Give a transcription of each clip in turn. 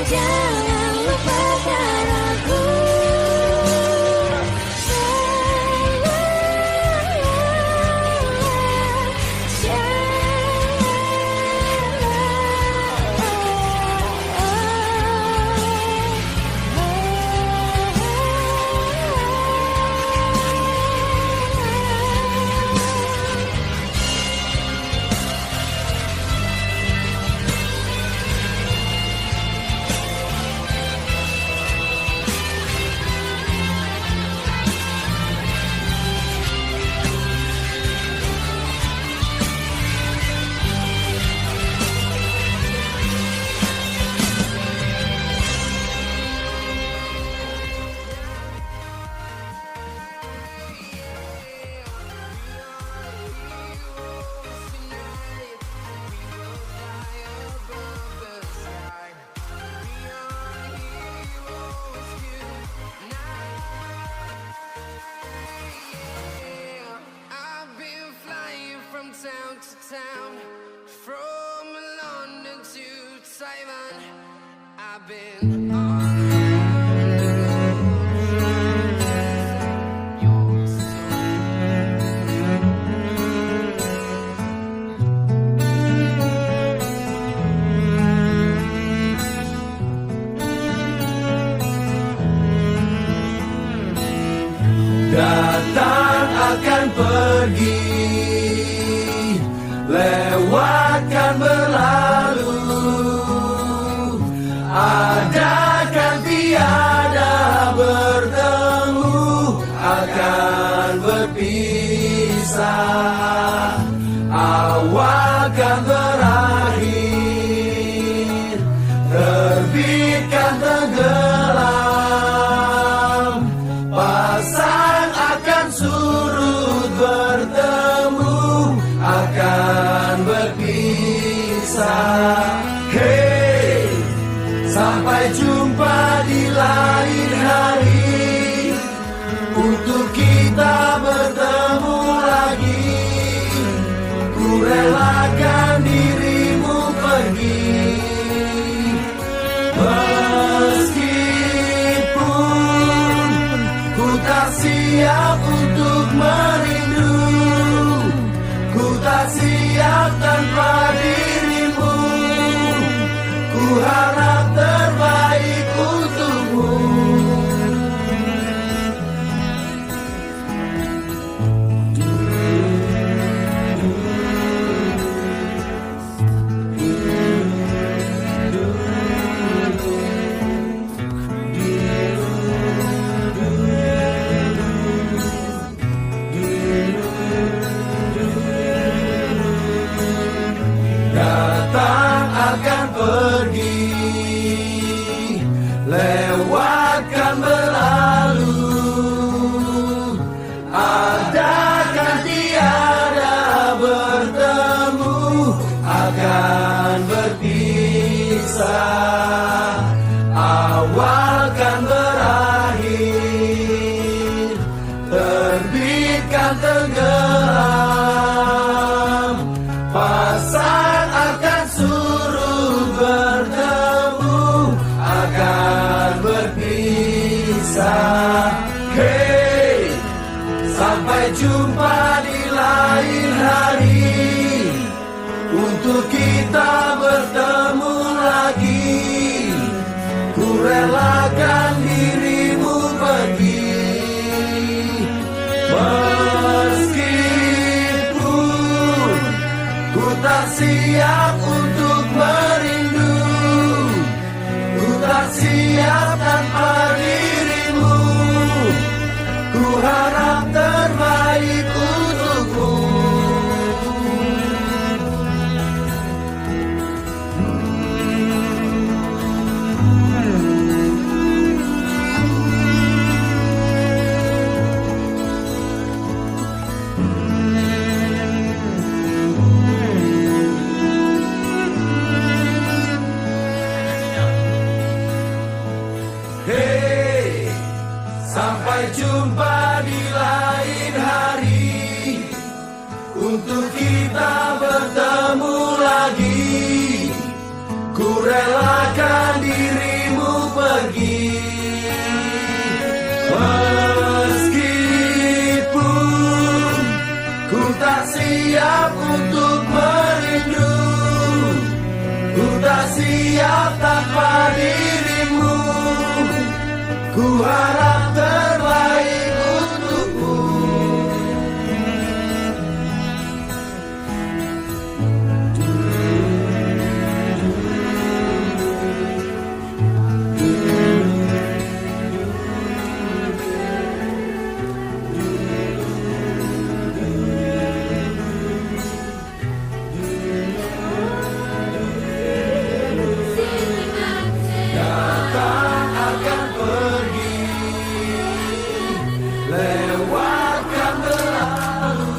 Jangan lupakan aku. Town to town, from London to Taiwan, I've been datang akan pergi, lewatkan berlalu, adakan tiada bertemu, akan berpisah, awalkan berakhir, terbitkan tenggelam, pasang akan surut, bertemu akan berpisah. Hey, sampai jumpa di lain hari, untuk kita bertemu lagi. Ku relakan dirimu pergi, meskipun ku tak siap untuk merindu, ku tak siap tanpa dirimu, ku harap terbaik untukmu. Datang akan pergi, lewatkan berlalu, adakan tiada bertemu, akan berpisah, awalkan berakhir, terbitkan tenggelam, pasang akan surut, bertemu akan berpisah. Hey, sampai jumpa di lain hari, untuk kita bertemu lagi. Ku relakan dirimu pergi, meskipun ku tak siap untuk merindu, ku tak siap tanpa dirimu, ku harap terbaik untukmu. Hey, sampai jumpa di lain hari, untuk kita bertemu lagi. Ku relakan diri siap untuk merindu, ku tak siap tanpa dirimu. Ku harap terbaik untukmu. Datang akan pergi, lewatkan berlalu.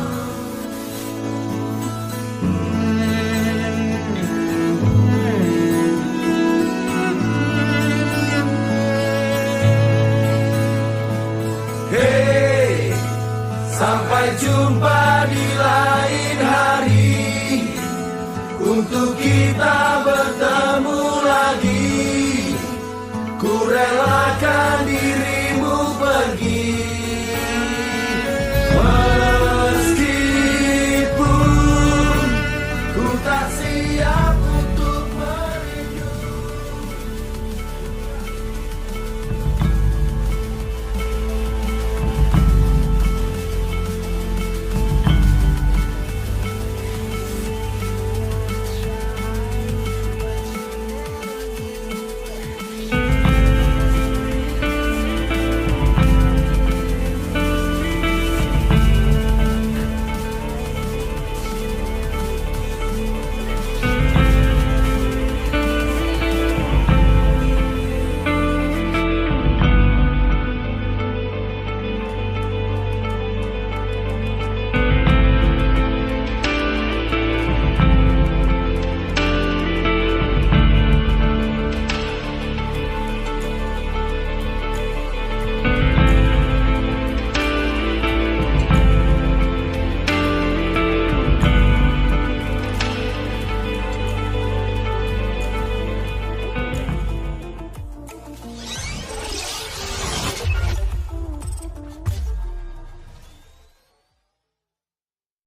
Hey, sampai jumpa di lain hari, untuk kita bertemu lagi. Ku relakan dirimu pergi.